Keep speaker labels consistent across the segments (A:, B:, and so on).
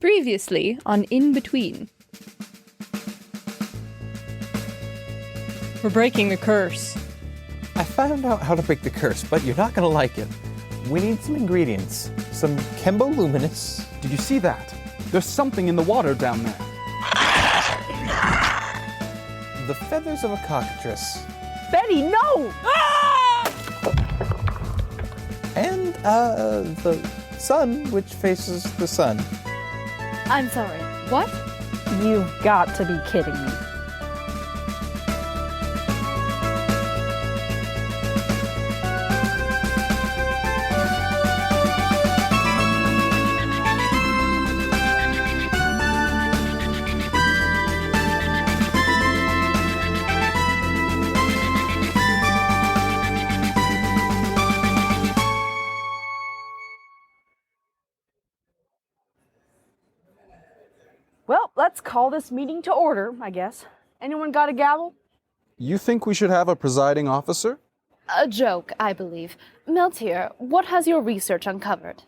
A: Previously on In Between.
B: We're breaking the curse.
C: I found out how to break the curse, but you're not gonna like it. We need some ingredients. Some chemboluminous.
D: Did you see that? There's something in the water down there.
C: The feathers of a cockatrice.
E: Betty, no!
C: And, the sun, which faces the sun.
A: I'm sorry, what?
E: You've got to be kidding me. Well, let's call this meeting to order, I guess. Anyone got a gavel?
D: You think we should have a presiding officer?
A: A joke, I believe. Meltier, what has your research uncovered?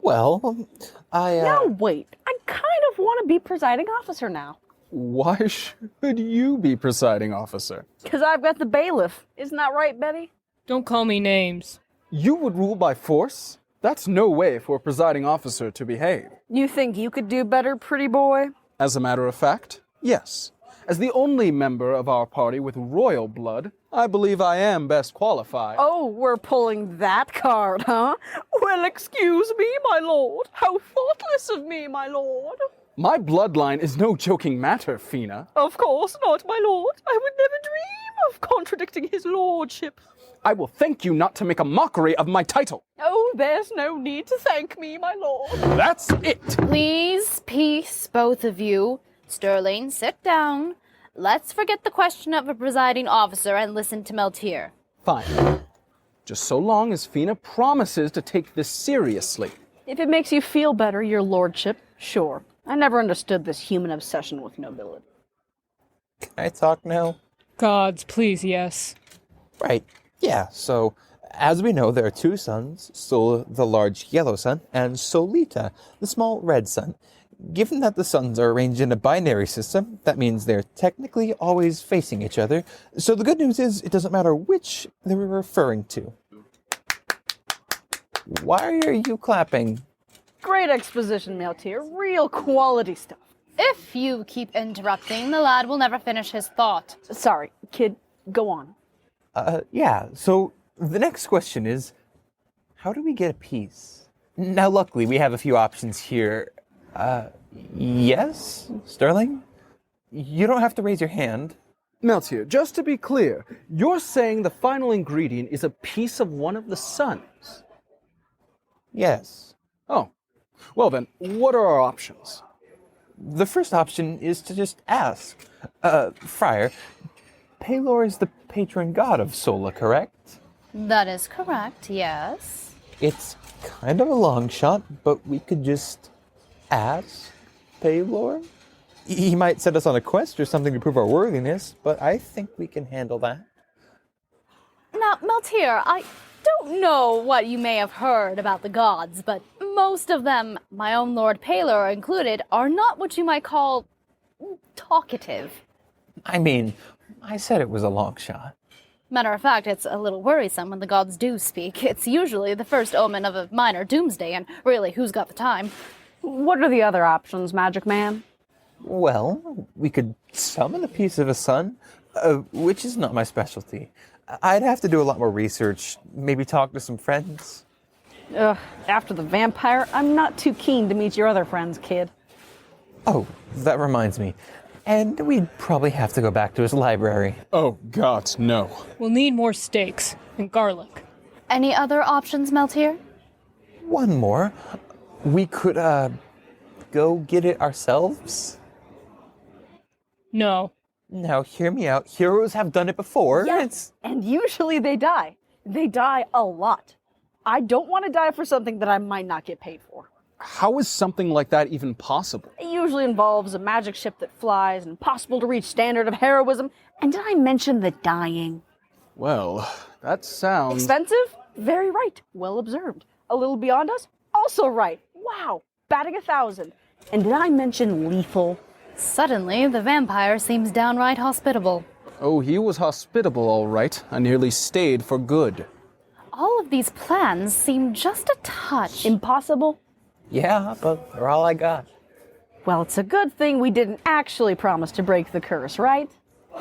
C: Well,
E: No, wait. I kind of want to be presiding officer now.
D: Why should you be presiding officer?
E: Because I've got the bailiff. Isn't that right, Betty?
B: Don't call me names.
D: You would rule by force? That's no way for a presiding officer to behave.
E: You think you could do better, pretty boy?
D: As a matter of fact, yes. As the only member of our party with royal blood, I believe I am best qualified.
E: Oh, we're pulling that card, huh? Well, excuse me, my lord. How thoughtless of me, my lord.
D: My bloodline is no joking matter, Fina.
E: Of course not, my lord. I would never dream of contradicting his lordship.
D: I will thank you not to make a mockery of my title.
E: Oh, there's no need to thank me, my lord.
D: That's it.
A: Please, peace, both of you. Sterling, sit down. Let's forget the question of a presiding officer and listen to Meltier.
D: Fine. Just so long as Fina promises to take this seriously.
E: If it makes you feel better, your lordship, sure. I never understood this human obsession with nobility.
C: can I talk now?
B: Gods, please, yes.
C: Right. Yeah, so, as we know, there are two suns, Sol, the large yellow sun, and Solita, the small red sun. Given that the suns are arranged in a binary system, that means they're technically always facing each other. So the good news is, it doesn't matter which they're referring to. Why are you clapping?
E: Great exposition, Meltier. Real quality stuff.
A: If you keep interrupting, the lad will never finish his thought.
E: Sorry, kid, go on.
C: Yeah, so the next question is, how do we get a piece? Now, luckily, we have a few options here. Yes, Sterling? You don't have to raise your hand.
D: Meltier, just to be clear, you're saying the final ingredient is a piece of one of the suns?
C: Yes.
D: Oh, well then, what are our options?
C: The first option is to just ask. Friar, Pelor is the patron god of Sola, correct?
A: That is correct, yes.
C: It's kind of a long shot, but we could just ask Pelor. He might set us on a quest or something to prove our worthiness, but I think we can handle that.
A: Now, Meltier, I don't know what you may have heard about the gods, but most of them, my own Lord Pelor included, are not what you might call talkative.
C: I mean, I said it was a long shot.
A: Matter of fact, it's a little worrisome when the gods do speak. It's usually the first omen of a minor doomsday, and really, who's got the time?
E: What are the other options, Magic Man?
C: Well, we could summon a piece of a sun, which is not my specialty. I'd have to do a lot more research, maybe talk to some friends.
E: After the vampire, I'm not too keen to meet your other friends, kid.
C: Oh, that reminds me. And we'd probably have to go back to his library.
D: Oh, God, no.
B: We'll need more steaks and garlic.
A: Any other options, Meltier?
C: One more. We could, go get it ourselves?
B: No.
C: Now, hear me out. Heroes have done it before.
E: Yes, and usually they die. They die a lot. I don't want to die for something that I might not get paid for.
D: How is something like that even possible?
E: It usually involves a magic ship that flies, an impossible to reach standard of heroism, and did I mention the dying?
D: Well, that sounds...
E: Expensive? Very right. Well observed. A little beyond us? Also right. Wow. Batting 1,000. And did I mention lethal?
A: Suddenly, the vampire seems downright hospitable.
D: Oh, he was hospitable, all right. I nearly stayed for good.
A: All of these plans seem just a touch
E: Impossible?
C: Yeah, but they're all I got.
E: Well, it's a good thing we didn't actually promise to break the curse, right?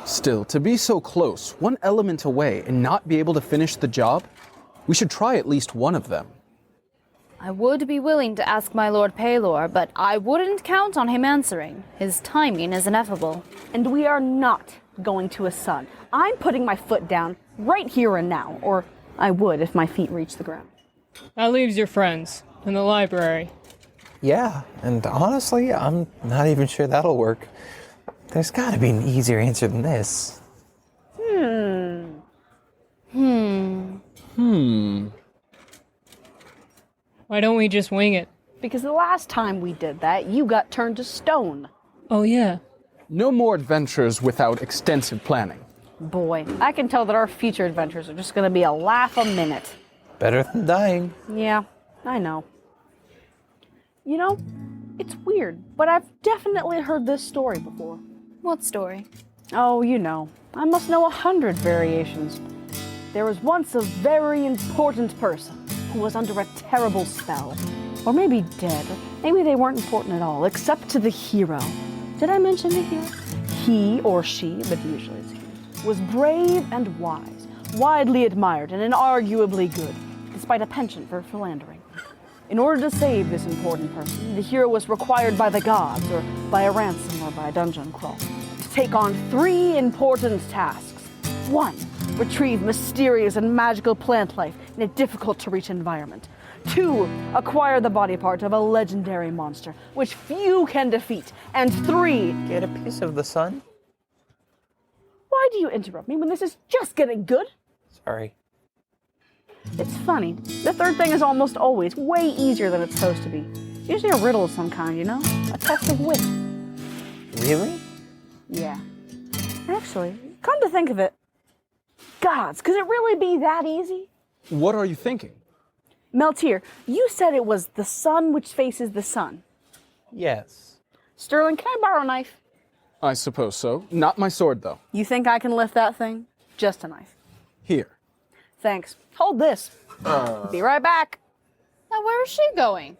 D: Still, to be so close, one element away, and not be able to finish the job, we should try at least one of them.
A: I would be willing to ask my Lord Paylor, but I wouldn't count on him answering. His timing is ineffable.
E: And we are not going to a sun. I'm putting my foot down right here and now, or I would if my feet reached the ground.
B: That leaves your friends in the library.
C: Yeah, and honestly, I'm not even sure that'll work. There's gotta be an easier answer than this.
B: Why don't we just wing it?
E: Because the last time we did that, you got turned to stone.
B: Oh, yeah.
D: No more adventures without extensive planning.
E: Boy, I can tell that our future adventures are just going to be a laugh a minute.
C: Better than dying.
E: Yeah, I know. You know, it's weird, but I've definitely heard this story before.
A: What story?
E: Oh, you know, I must know 100 variations. There was once a very important person who was under a terrible spell. Or maybe dead, or maybe they weren't important at all, except to the hero. Did I mention the hero? He or she, but usually it's he, was brave and wise, widely admired and inarguably good, despite a penchant for philandering. In order to save this important person, the hero was required by the gods, or by a ransom, or by a dungeon crawl, to take on 3 important tasks. 1, retrieve mysterious and magical plant life in a difficult-to-reach environment. 2, acquire the body part of a legendary monster, which few can defeat. And 3,
C: Get a piece of the sun?
E: why do you interrupt me when this is just getting good?
C: Sorry.
E: It's funny. The third thing is almost always way easier than it's supposed to be. It's usually a riddle of some kind, you know? A test of wit.
C: Really?
E: Yeah. Actually, come to think of it, gods, could it really be that easy?
D: What are you thinking?
E: Meltier, you said it was the sun which faces the sun.
C: Yes.
E: Sterling, can I borrow a knife?
D: I suppose so. Not my sword, though.
E: You think I can lift that thing? Just a knife.
D: Here.
E: Thanks. Hold this. Be right back.
A: Now, where is she going?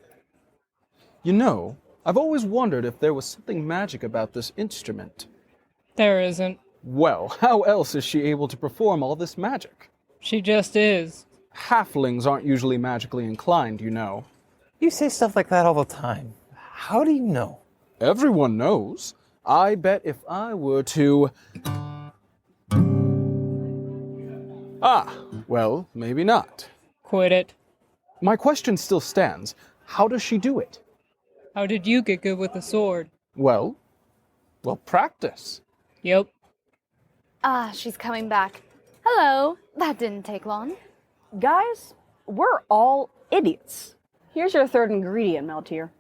D: You know, I've always wondered if there was something magic about this instrument.
B: There isn't.
D: Well, how else is she able to perform all this magic?
B: She just is.
D: Halflings aren't usually magically inclined, you know.
C: You say stuff like that all the time. How do you know?
D: Everyone knows. I bet if I were to... well, maybe not.
B: Quit it.
D: My question still stands. How does she do it?
B: How did you get good with the sword?
D: Well, practice.
B: Yep.
A: Ah, she's coming back. Hello. That didn't take long.
E: Guys, we're all idiots. Here's your third ingredient, Meltier.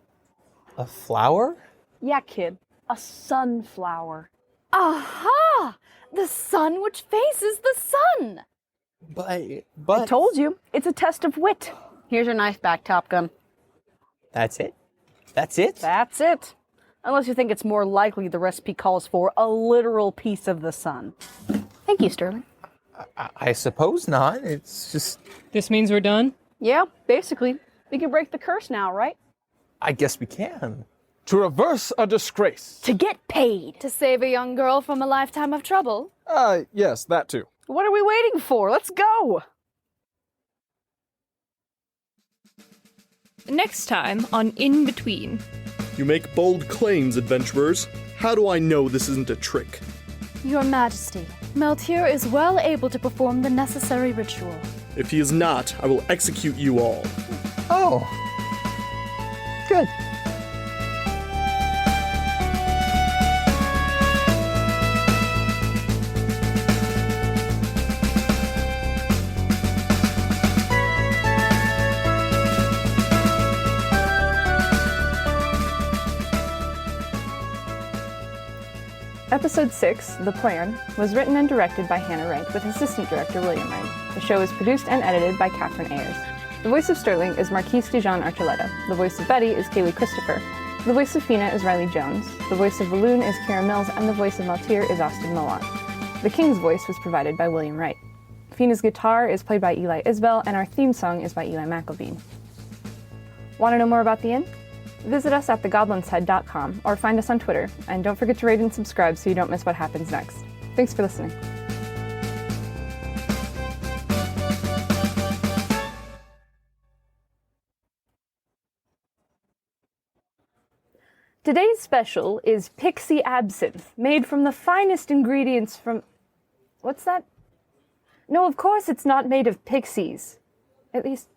C: A flower?
E: Yeah, kid. A sunflower.
A: Aha! The sun which faces the sun!
C: But
E: I told you, it's a test of wit. Here's your knife back, Top Gun.
C: That's it? That's it?
E: That's it. Unless you think it's more likely the recipe calls for a literal piece of the sun. Thank you, Sterling.
C: I suppose not. It's just...
B: This means we're done?
E: Yeah, basically. We can break the curse now, right?
C: I guess we can.
D: To reverse a disgrace.
E: To get paid.
A: To save a young girl from a lifetime of trouble.
D: Yes, that too.
E: What are we waiting for? Let's go!
F: Next time on In Between.
G: You make bold claims, adventurers. How do I know this isn't a trick?
A: Your Majesty, Meltier is well able to perform the necessary ritual.
G: If he is not, I will execute you all.
C: Oh. Good.
F: Episode 6, The Plan, was written and directed by Hannah Rank with assistant director William Rank. The show is produced and edited by Catherine Ayers. The voice of Sterling is Marquise Dijon Archuleta. The voice of Betty is Kaylee Christopher. The voice of Fina is Riley Jones, the voice of Valoon is Kara Mills, and the voice of Maltir is Austin Millat. The King's voice was provided by William Wright. Fina's guitar is played by Eli Isbell, and our theme song is by Eli McElveen. Want to know more about the Inn? Visit us at thegoblinshead.com or find us on Twitter, and don't forget to rate and subscribe so you don't miss what happens next. Thanks for listening. Today's special is Pixie Absinthe, made from the finest ingredients from... What's that? No, of course it's not made of pixies. At least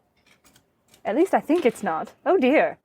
F: I think it's not. Oh dear.